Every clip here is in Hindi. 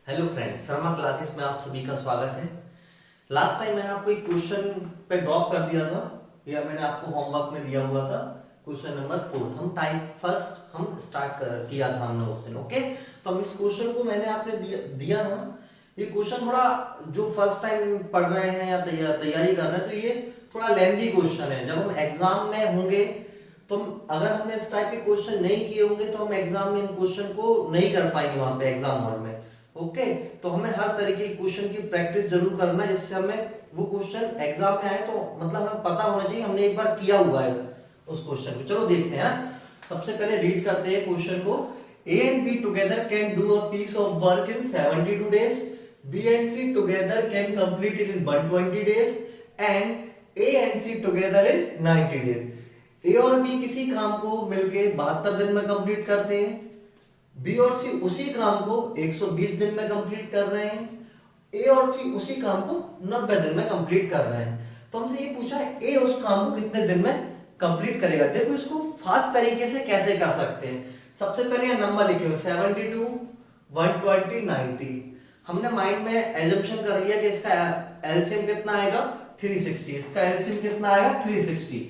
हेलो फ्रेंड्स, शर्मा क्लासेस में आप सभी का स्वागत है। लास्ट टाइम मैंने आपको एक क्वेश्चन पे ड्रॉप कर दिया था, या मैंने आपको होमवर्क में दिया हुआ था। क्वेश्चन नंबर 4 हम टाइप फर्स्ट हम स्टार्ट किया था हमने उस दिन। ओके, तो हम इस क्वेश्चन को मैंने आपने दिया ना। ये क्वेश्चन थोड़ा जो फर्स्ट टाइम पढ़ रहे हैं या तैयारी कर रहे हैं, तो ये थोड़ा लेंथी क्वेश्चन है। जब हम एग्जाम में होंगे तो अगर हमने इस टाइप के क्वेश्चन नहीं किए होंगे तो हम एग्जाम में इन क्वेश्चन को नहीं कर पाएंगे वहां पे एग्जाम हॉल में। ओके, तो हमें हर तरीके के क्वेश्चन की प्रैक्टिस जरूर करना है, जिससे हमें वो क्वेश्चन एग्जाम में आए तो मतलब हमें पता होना चाहिए हमने एक बार किया हुआ है उस क्वेश्चन को। चलो देखते हैं ना। सबसे पहले रीड करते हैं क्वेश्चन को। A and B together can do a piece of work in 72 days. B and C together can complete it in 120 days and A and C together in 90 days. A और B किसी काम को मिलके 72 दिन में कंप्लीट करते हैं। बी और सी उसी काम को 120 दिन में कंप्लीट कर रहे हैं। ए और सी उसी काम को 90 दिन में कंप्लीट कर रहे हैं। तो हमसे ये पूछा है ए उस काम को कितने दिन में कंप्लीट करेगा। देखो इसको फास्ट तरीके से कैसे कर सकते हैं। सबसे पहले ये नंबर लिखे हो 72, 120, 90। हमने माइंड में एजम्पशन कर लिया कि इसका एलसीएम कितना आएगा 360। इसका एलसीएम कितना आएगा 360।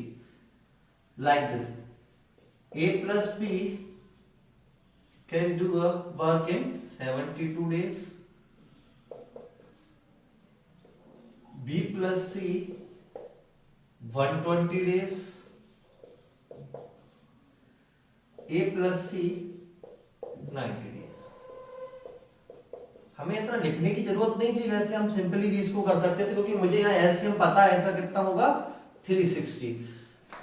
Like this A plus B can do a work in 72 days. B plus C 120 days. A plus C 90 days. हमें इतना लिखने की जरूरत नहीं थी, वैसे हम सिंपली भी इसको कर सकते थे, क्योंकि मुझे यहाँ एलसीएम पता है इसका कितना होगा 360।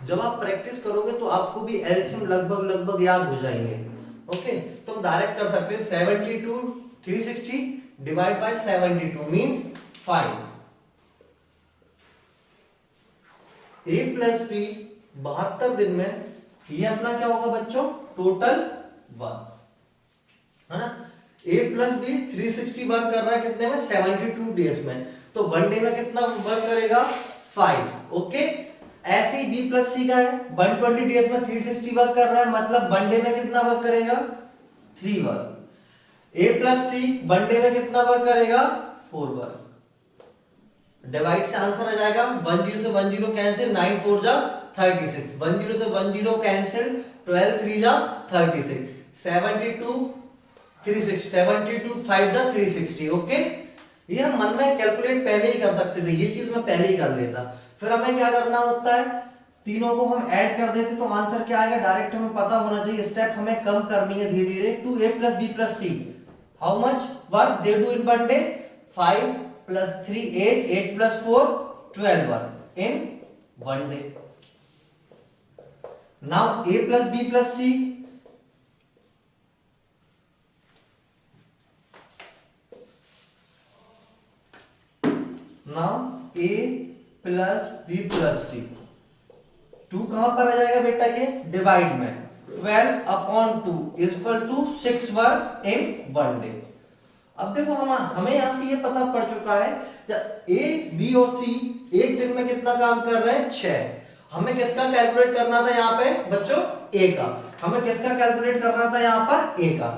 जब आप प्रैक्टिस करोगे तो आपको भी एलसीएम लगभग याद हो जाएंगे। ओके, तो हम डायरेक्ट कर सकते हैं 72 360 divide by 72 means 5। A plus B 72 दिन में ये अपना क्या होगा बच्चों टोटल 1 है ना। ए प्लस बी 360 वर्क कर रहा है कितने में 72 डेज में, तो 1 डे में कितना वर्क करेगा 5। ओके, ऐसे ही बी प्लस सी का है 120 डेज में 360 वर्क कर रहा है, मतलब 1 डे में कितना वर्क करेगा 3 वर्क। ए प्लस सी 1 डे में कितना वर्क करेगा 4 वर्क। डिवाइड से आंसर आ जाएगा 10 से 10 कैंसिल, 9 4 जा 36, 10 से 10 कैंसिल, 12 3 जा 36, 72 360, 72 5 जा 360। ओके, ये हम मन में कैलकुलेट पहले ही कर सकते थे, ये चीज मैं पहले ही कर लेता। फिर हमें क्या करना होता है, तीनों को हम ऐड कर देते तो आंसर क्या आएगा डायरेक्ट हमें पता होना चाहिए। स्टेप हमें कम करनी है धीरे धीरे। 2a plus B plus C how much work they do in 1 day 5 plus 3 8, 8 plus 4 12 work in 1 day. Now a plus B plus C now a plus B plus C 2 कहां पर आ जाएगा बेटा ये डिवाइड में 12 upon 2 equal to 6 work in 1 day. अब देखो हमें यहां से ये पता पड़ चुका है जब ए बी और सी एक दिन में कितना काम कर रहे हैं 6। हमें किसका कैलकुलेट करना था यहाँ पे बच्चों ए का। हमें किसका कैलकुलेट करना था यहाँ पर ए का।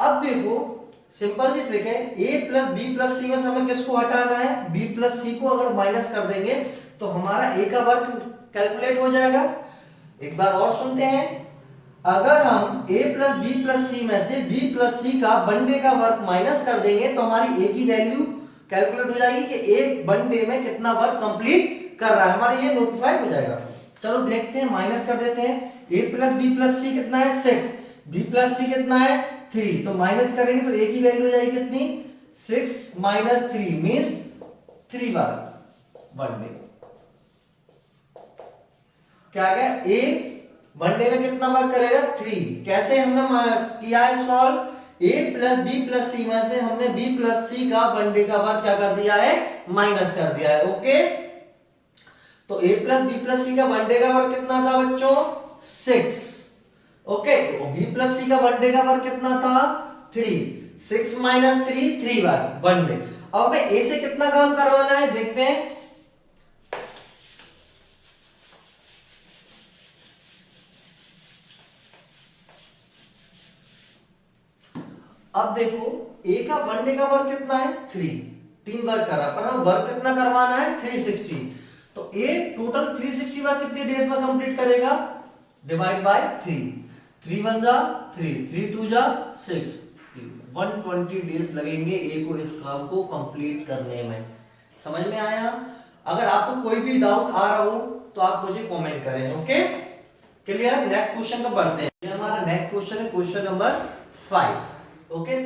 अब देखो सिंपल सी ट्रिक है, ए प्लस बी प्लस सी में से हमें किसको हटाना है बी प्लस सी को। अगर माइनस कर देंगे तो हमारा ए का वर्क कैलकुलेट हो जाएगा। एक बार और सुनते हैं, अगर हम a plus B plus C में से b प्लस सी का 1 डे का वर्क माइनस कर देंगे तो हमारी a की वैल्यू कैलकुलेट हो जाएगी कि a 1 डे में कितना वर्क कंप्लीट कर रहा है, हमारा ये नोटिफाई हो जाएगा। चलो देखते हैं, माइनस कर देते हैं। a प्लस बी प्लस सी कितना है 6, b प्लस सी कितना है 3, तो माइनस करेंगे तो a की वैल्यू हो जाएगी कितनी 6 माइनस 3 मींस 3 वर्क 1 डे। क्या आ गया a 1 डे में कितना वर्क करेगा 3। कैसे हमने किया है solve, a plus B plus C में से हमने b प्लस सी का 1 डे का वर्क क्या कर दिया है माइनस कर दिया है। ओके, तो a प्लस बी प्लस सी का 1 डे का वर्क कितना था बच्चों 6। ओके, b प्लस सी का 1 डे का वर्क कितना था 3, 6 माइनस 3 3 वर्क 1 डे। अब हमें a से कितना काम करवाना है देखते हैं। अब देखो ए का 1 डे का वर्क कितना है 3, 3 वर्क कर रहा है, पर हमें वर्क कितना करवाना है 360। तो ए टोटल 360 वर्क कितने डेज में कंप्लीट करेगा, डिवाइड बाय 3, 3 1 जा 3, 3 2 जा 6, 120 डेज लगेंगे ए को इस काम को कंप्लीट करने में। समझ में आया? अगर आपको कोई भी डाउट आ रहा हो तो आप मुझे कमेंट करें। Okay clear? नेक्स्ट क्वेश्चन पर बढ़ते हैं। ये हमारा नेक्स्ट क्वेश्चन है क्वेश्चन नंबर 5। ओके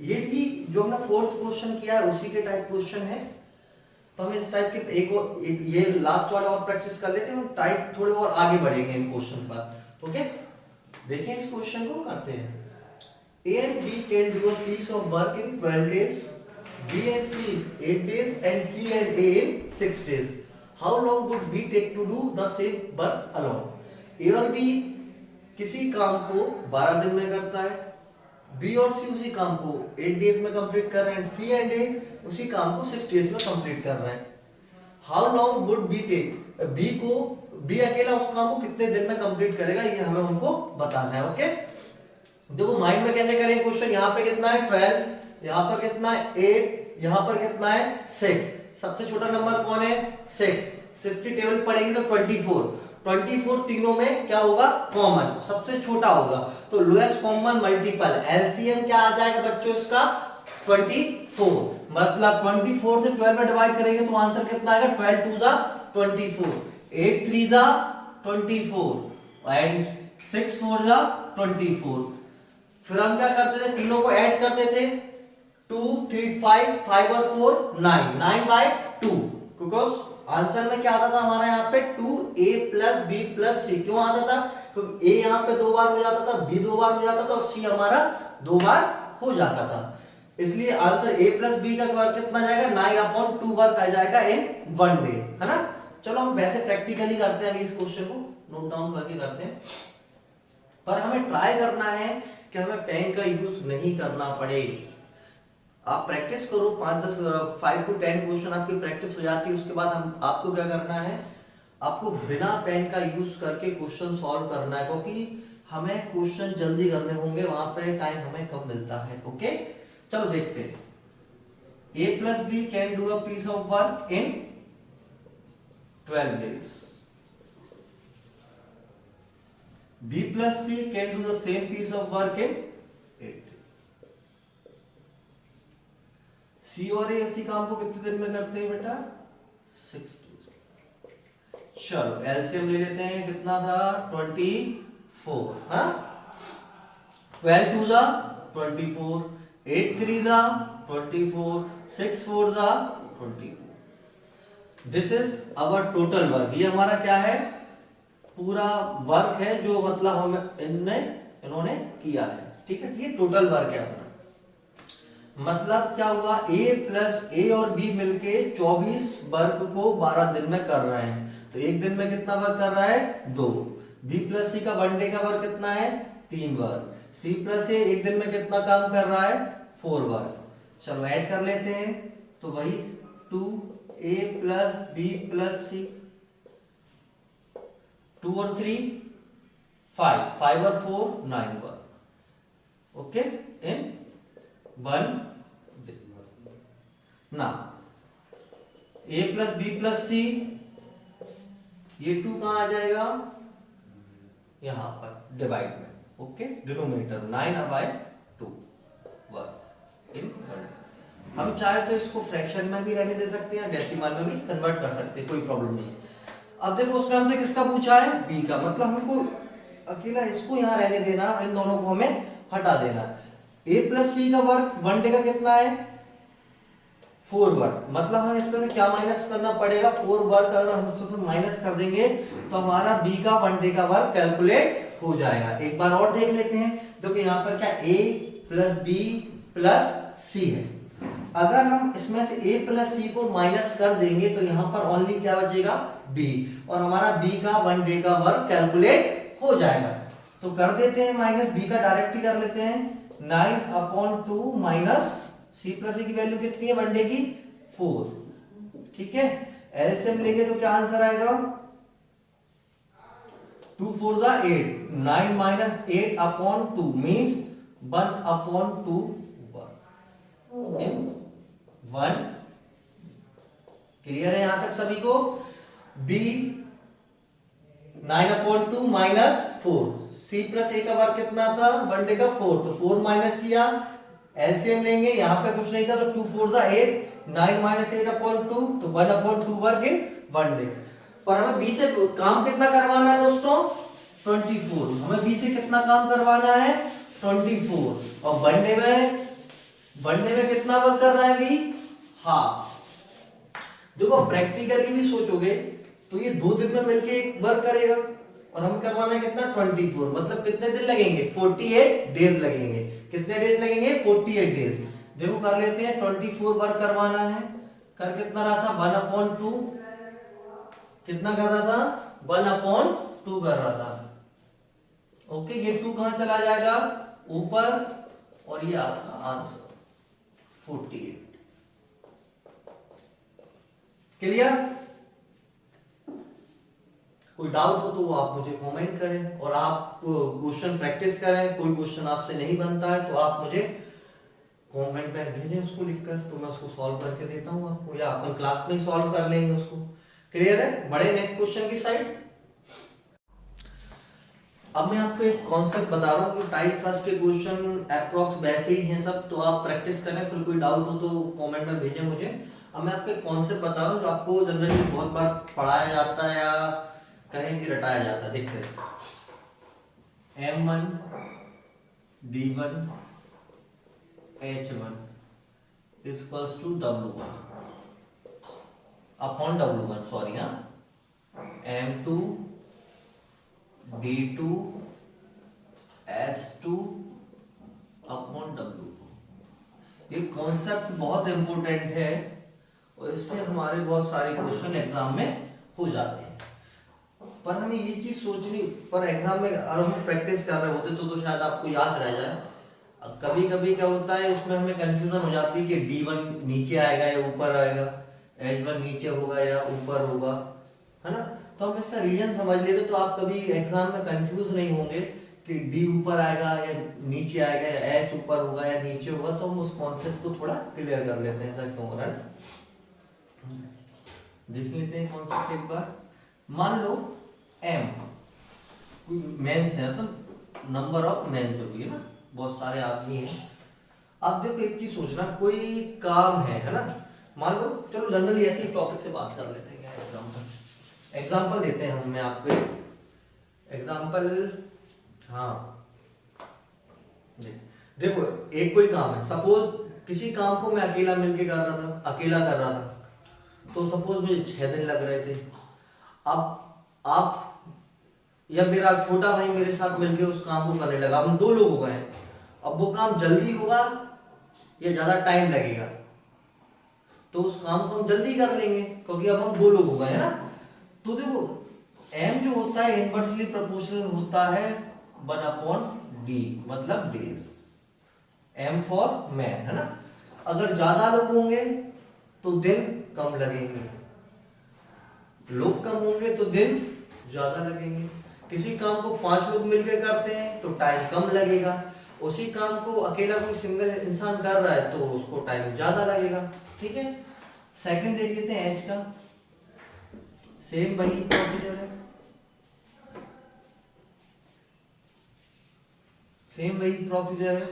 ये भी जो हमने फोर्थ क्वेश्चन किया है उसी के टाइप क्वेश्चन है, तो हम इस टाइप के एक ये लास्ट वाला और प्रैक्टिस कर लेते हैं, हम टाइप थोड़े और आगे बढ़ेंगे इन क्वेश्चन पर। ओके देखें इस क्वेश्चन को करते हैं। A and B can do a piece of work in 12 days, B and C 8 days, and C and A in 6 days. How long would B take to do the same work alone? A और B किसी काम को 12 दिन में करता है, B और C उसी काम को 8 डेज में कंप्लीट कर रहे हैं, C and A उसी काम को 6 डेज में कंप्लीट कर रहे हैं। How long would B take? B अकेला उस काम को कितने दिन में कंप्लीट करेगा, ये हमें उनको बताना है। ओके देखो माइंड में कैसे करेंगे क्वेश्चन। यहाँ पे कितना है 12, यहाँ पर कितना है 8, यहाँ पर कितना है 6, सबसे छोटा नंबर कौन है 6, 6 की टेबल पढ़ेंगे तो 24 तीनों में क्या होगा कॉमन, सबसे छोटा होगा, तो लोएस्ट कॉमन मल्टीपल एलसीएम क्या आ जाएगा बच्चों इसका 24। मतलब 24 से 12 में डिवाइड करेंगे तो आंसर कितना आएगा 12 2 जा 24, 8 3 जा 24 एंड 6 4 जा 24। फिर हम क्या करते थे तीनों को ऐड करते थे 2 3 5 5 और 4 9 9 बाय 2, बिकॉज आंसर में क्या आता था हमारा यहाँ पे 2a plus b plus c। क्यों आता था? क्योंकि a यहाँ पे 2 बार हो जाता था, b 2 बार हो जाता था और c हमारा 2 बार हो जाता था, इसलिए आंसर a प्लस b का वर्क कितना जाएगा 9/2 वर्क आ जाएगा इन 1 डे, है ना। चलो हम वैसे प्रैक्टिकली करते हैं, अभी इस क्वेश्चन को नोट डाउन करके करते हैं, पर हमें ट्राई करना है कि हमें पेन का यूज नहीं करना पड़े। आप प्रैक्टिस करो 5 to 10 क्वेश्चन आपकी प्रैक्टिस हो जाती है, उसके बाद हम आपको क्या करना है, आपको बिना पेन का यूज करके क्वेश्चन सॉल्व करना है, क्योंकि हमें क्वेश्चन जल्दी करने होंगे, वहां पे टाइम हमें कम मिलता है। ओके चलो देखते हैं। A plus B can do a piece of work in 12 days. B plus C can do the same piece of work in 8 days. C और A इसी काम को कितने दिन में करते हैं बेटा 6 days। चलो एलसीएम ले लेते हैं, कितना था 24, हाँ 12 2 जा 24, 8 3 जा 24, 6 4 जा 24। This is our total work. ये हमारा क्या है पूरा वर्क है जो मतलब हम इन्होंने किया है, ठीक है। ये टोटल वर्क है अपना। मतलब क्या हुआ ए और बी मिलके 24 वर्क को 12 दिन में कर रहे हैं, तो एक दिन में कितना वर्क कर रहा है 2। बी प्लस सी का 1 डे का वर्क कितना है 3 वर्क। सी प्लस ए एक दिन में कितना काम कर रहा है 4 वर्क। चलो ऐड कर लेते हैं, तो वही 2a plus B plus C, 2 और 3 5, 5 और 4 9 वर्क। Okay in 1 day. ना a प्लस बी प्लस सी, ये 2 कहां आ जाएगा यहां पर डिवाइड में, okay denominator 9/2 work in 1 day. हम चाहे तो इसको फ्रैक्शन में भी रहने दे सकते हैं, डेसिमल में भी कन्वर्ट कर सकते हैं, कोई प्रॉब्लम नहीं है। अब देखो उसने हमसे किसका पूछा है बी का, मतलब हमको अकेला इसको यहां रहने देना, इन दोनों को हमें हटा देना। a प्लस सी का वर्क 1 डे का कितना है 4 वर्क, मतलब हमें इसमें से क्या माइनस करना पड़ेगा 4 वर्क। अगर हम इसमें से माइनस कर देंगे तो हमारा b का 1 डे का वर्क कैलकुलेट हो जाएगा। एक बार और देख लेते हैं, देखो यहाँ पर क्या a प्लस बी प्लस सी है। अगर हम इसमें से a प्लस सी को माइनस कर देंगे तो यहाँ पर ओनली क्या बचेगा b, और हमारा b का 1 डे का वर्क कैलकुलेट हो जाएगा। तो कर देते हैं माइनस, b का डायरेक्ट ही कर लेते हैं 9/2 माइनस सी प्लस की वैल्यू कितनी है 1 डे की 4, ठीक है। एलसीएम लेंगे तो क्या आंसर आएगा 2 4 जा 8, 9 - 8/2 मींस 1/2 इन 1। क्लियर है यहां तक सभी को? b 9/2 minus 4। c plus a का वर्ग कितना था? 1 डे का 4, तो 4 माइनस किया, एलसीएम लेंगे, यहां पे कुछ नहीं था तो 2 4 दा 8, 9 माइनस 8/2 तो 1/2 वर्ग इन 1 डे। पर हमें b से काम कितना करवाना है दोस्तों? 24। हमें b से कितना काम करवाना है? 24। और वनडे में कितना वर्क कर रहा है b? हाफ। देखो प्रैक्टिकली भी सोचोगे तो ये 2 दिन में मिलके एक वर्क करेगा, और हमें करवाना है कितना? 24। मतलब कितने दिन लगेंगे? 48 डेज लगेंगे। कितने डेज लगेंगे? 48 डेज। देखो कर लेते हैं, 24 वर्क करवाना है, कर कितना रहा था? 1/2। कितना कर रहा था? 1/2 कर रहा था। ओके, ये 2 कहां चला जाएगा? ऊपर, और ये आपका आंसर 48। क्लियर? कोई डाउट हो तो आप मुझे कमेंट करें, और आप क्वेश्चन प्रैक्टिस करें। कोई क्वेश्चन आपसे नहीं बनता है तो आप मुझे कमेंट में भेजें उसको लिखकर, तो मैं उसको सॉल्व करके देता हूं आपको, या अपन क्लास में ही सॉल्व कर लेंगे उसको। क्लियर है? बड़े नेक्स्ट क्वेश्चन की साइड। अब मैं आपको एक कॉन्सेप्ट बता रहा हूँ कि टाइप फर्स्ट के क्वेश्चन अप्रोक्स वैसे ही हैं सब, तो आप प्रैक्टिस करें, फिर कोई डाउट हो तो कमेंट में भेजें मुझे। अब मैं आपको एक कॉन्सेप्ट बता रहा हूँ जो आपको जनरली बहुत बार पढ़ाया जाता है या कहीं भी रटाया जाता है। देखते हैं, M1 D1 H1 equals to W1 upon W1, sorry, M2 D2 S2 upon W2। ये कॉन्सेप्ट बहुत इंपॉर्टेंट है, और इससे हमारे बहुत सारे क्वेश्चन एग्जाम में हो जाते हैं। पर हमें ये चीज सोचनी, पर एग्जाम में अगर हम प्रैक्टिस कर रहे होते तो शायद आपको याद रह जाए। कभी कभी क्या होता है, इसमें हमें कंफ्यूजन हो जाती है कि D1 नीचे आएगा या ऊपर आएगा, H1 नीचे होगा या ऊपर होगा, है ना? तो हम इसका रीजन समझ लेते तो आप कभी एग्जाम में कंफ्यूज नहीं होंगे कि D ऊपर आएगा या नीचे आएगा, या H ऊपर होगा या नीचे होगा। तो हम उस कॉन्सेप्ट को थोड़ा क्लियर कर लेते हैं, ऐसा क्यों हो रहा है, देख लेते हैं कॉन्सेप्ट एक बार। मान लो M मेंस है, तो नंबर ऑफ मेंस होगी ना, बहुत सारे आदमी हैं। अब देखो एक चीज सोचना, कोई काम है ना, मान लो, चलो जनरली ऐसे ही टॉपिक से बात कर लेते हैं। एग्जाम्पल देते हैं हम, मैं आपको एग्जाम्पल, हाँ देखो एक कोई काम है, सपोज किसी काम को मैं अकेला मिलके कर रहा था, अकेला कर रहा था, तो सपोज मुझे 6 दिन लग रहे थे। अब आप या मेरा छोटा भाई मेरे साथ मिलके उस काम को करने लगा, हम 2 लोग हो गए। अब वो काम जल्दी होगा या ज्यादा टाइम लगेगा? तो उस काम को हम जल्दी कर लेंगे, क्योंकि अब हम 2 लोग हो गए हैं ना। तो देखो m जो होता है इनवर्सली प्रोपोर्शनल होता है 1/d, मतलब डेज, m फॉर मैन, है ना। अगर ज्यादा लोग होंगे तो दिन कम लगेंगे, लोग कम होंगे तो दिन ज्यादा लगेंगे। किसी काम को 5 लोग मिलकर करते हैं तो टाइम कम लगेगा, उसी काम को अकेला कोई सिंगल इंसान कर रहा है तो उसको टाइम ज्यादा लगेगा। ठीक है, सेकंड देख लेते हैं एच का, सेम वही प्रोसीजर है, सेम वही प्रोसीजर है।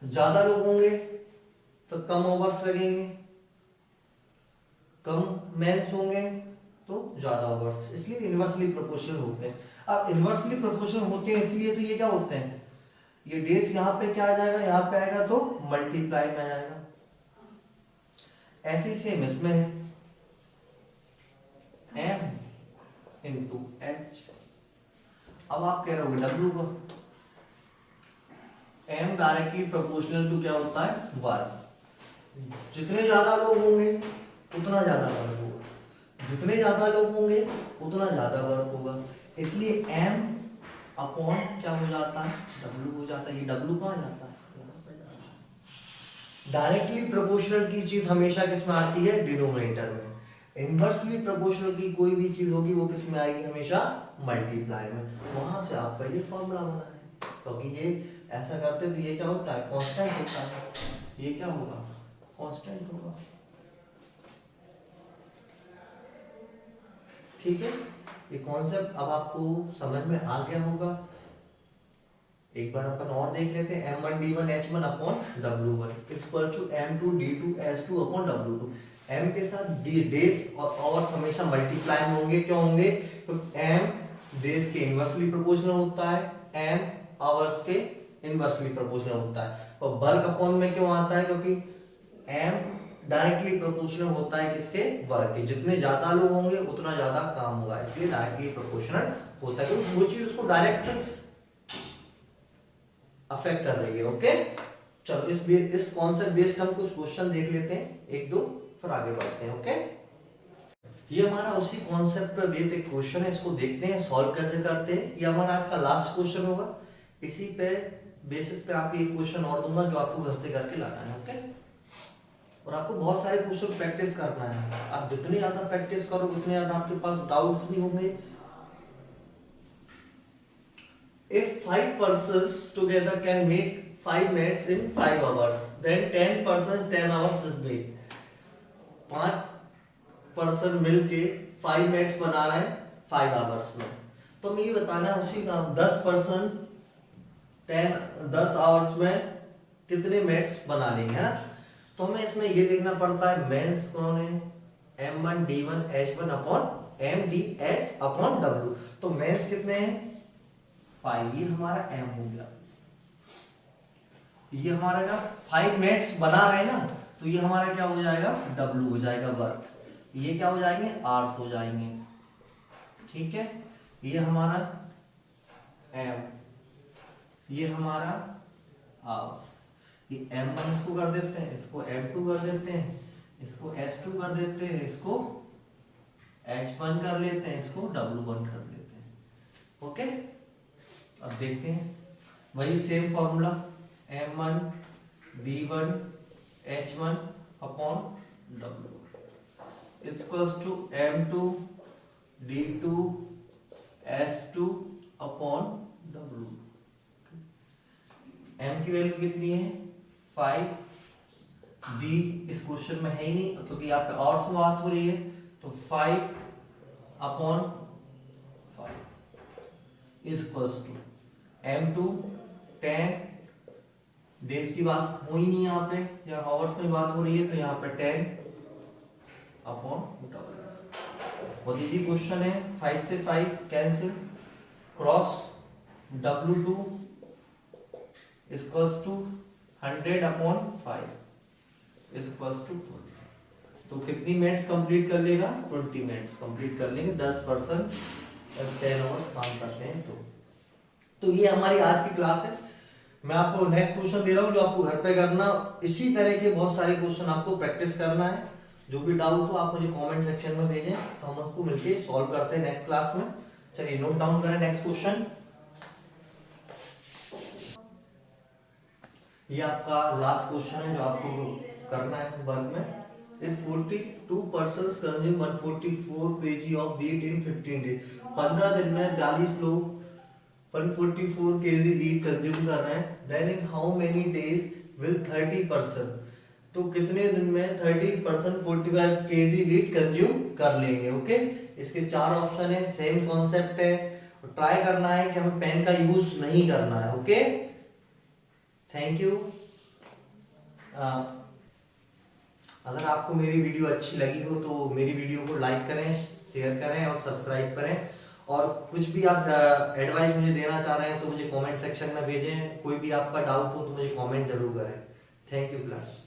ज्यादा लोग होंगे तो कम ओवर्स लगेंगे, कम मेंस होंगे तो ज्यादा ओवर्स, इसलिए इनवर्सली प्रोपोर्शनल होते हैं। अब इनवर्सली प्रोपोर्शनल होते हैं इसलिए तो ये क्या होते हैं, ये डेज यहाँ पे क्या आ जाएगा, यहाँ पे आएगा तो मल्टीप्लाई में आ जाएगा। ऐसे ही सेम इसमें है, m इंटू एच। अब आप कह रहे हो W को, m डायरेक्टली प्रोपोर्शनल टू क्या होता है, वर्क। जितने ज्यादा लोग होंगे उतना ज्यादा वर्क होगा, जितने ज्यादा लोग होंगे उतना ज्यादा वर्क होगा, इसलिए m अपॉन क्या हो जाता है, W हो जाता है। ये W कहाँ जाता है, डायरेक्टली प्रोपोर्शनल की चीज हमेशा किस में आती है, डिनोमिनेटर में। इनवर्सली प्रोपोर्शनल की कोई भी चीज होगी वो किस में आएगी, हमेशा मल्टीप्लाई में। वहां से आपका ये फॉर्मूला बना है। क्योंकि ये ऐसा करते तो ये क्या होता है, कांस्टेंट होता है, ये क्या होगा, कांस्टेंट होगा। ठीक है, ये कॉन्सेप्ट अब आपको समझ में आ गया होगा। एक बार अपन और देख लेते हैं, m1d1h1 upon w1 equal to m2d2h2 upon w2। m के साथ डेज और आवर्स हमेशा मल्टीप्लाई होंगे, क्यों होंगे, तो m डेज के इनवर्सली प्रोपोर्शनल होता है, m आवर्स के इनवर्सली प्रोपोर्शनल होता है। और वर्ग अपॉन में क्यों आता है, क्योंकि m डायरेक्टली प्रोपोर्शनल होता है किसके, वर्ग के। जितने ज्यादा लोग होंगे उतना ज्यादा काम होगा, इसलिए डायरेक्टली प्रोपोर्शनल होता है, क्योंकि वो चीज उसको डायरेक्ट अफेक्ट कर रही है। ओके, चलो इस कॉन्सेप्ट बेस्ड हम कुछ क्वेश्चन देख लेते हैं, एक दो, फिर आगे बढ़ते हैं। ओके, ये हमारा उसी कॉन्सेप्ट पे बेस्ड एक क्वेश्चन है, इसको देखते हैं सॉल्व कैसे करते हैं। ये हमारा आज का लास्ट क्वेश्चन होगा, इसी पे बेसिस पे आपको एक क्वेश्चन और दूंगा जो आपको घर से करके लाना है। ओके, और आपको बहुत सारे क्वेश्चन प्रैक्टिस करना है, आप जितनी ज्यादा प्रैक्टिस करोगे उतने ज्यादा आपके पास डाउट्स भी होंगे। If 5 persons together can make 5 mates in 5 hours, then 10 persons 10 hours will make। 5 person मिलके 5 mates बना रहे हैं 5 hours में, तो हमें ये बताना है उसी का 10 पर्सन 10 hours में कितने mates बना लेंगे, है ना। तो हमें इसमें ये देखना पड़ता है मेंस कौन है, m1d1h1 upon mdh upon w। तो मेंस कितने हैं 5, ये हमारा m हो गया, ये हमारा क्या 5 मेट्स बना रहे हैं ना, तो ये हमारा क्या हो जाएगा w हो जाएगा वर्ग, ये क्या हो जाएंगे आर्स हो जाएंगे। ठीक है, ये हमारा m, ये हमारा r, ये m1 इसको कर देते हैं, इसको m2 कर देते हैं, इसको s2 कर देते हैं, इसको h1 कर लेते हैं, इसको w1 कर देते हैं। ओके, अब देखते हैं वही same formula, m1 d1 h1 upon w equals to m2 d2 s2 upon w। m की वैल्यू कितनी है 5, d इस क्वेश्चन में है ही नहीं क्योंकि यहाँ पे और से बात हो रही है, तो 5 upon 5 equals to m2 10, days की बात हो ही नहीं यहाँ पे, यहाँ आवर्स में बात हो रही है, तो यहाँ पे 10 अपॉन w। बहुत इजी क्वेश्चन है, 5 से 5 cancel, cross w2 equals to 100 upon 5 equals to 20। तो कितनी मिनट्स कंप्लीट कर लेगा 20 मिनट्स कंप्लीट कर लेंगे, 10% 10 आवर्स काम करते हैं। तो ये हमारी आज की क्लास है। मैं आपको नेक्स्ट क्वेश्चन दे रहा हूँ जो आपको घर पे करना, इसी तरह के बहुत सारे क्वेश्चन आपको प्रैक्टिस करना है। जो भी डाउट हो आप मुझे कमेंट सेक्शन में भेजें, तो हम उसको मिलके सॉल्व करते हैं नेक्स्ट क्लास में। चलिए नोट डाउन करें नेक्स्ट क्वेश्चन। ये आपका लास्ट क्वेश्चन है जो आपको करना है वर्क में। If 42 persons consume 144 kg of wheat in 15 days, 15 दिन में 42 लोग 144 kg wheat कंज्यूम कर रहे हैं, then in how many days will 30%, तो कितने दिन में 30% 45 kg wheat कंज्यूम कर लेंगे। ओके, इसके 4 ऑप्शन है, सेम कॉन्सेप्ट है, ट्राई करना है कि हमें पेन का यूज नहीं करना है। Okay, thank you. अगर आपको मेरी वीडियो अच्छी लगी हो तो मेरी वीडियो को लाइक करें, शेयर करें और सब्सक्राइब करें। और कुछ भी आप एडवाइस मुझे देना चाह रहे हैं तो मुझे कमेंट सेक्शन में भेजें। कोई भी आपका डाउट हो तो मुझे कमेंट जरूर करें। Thank you class.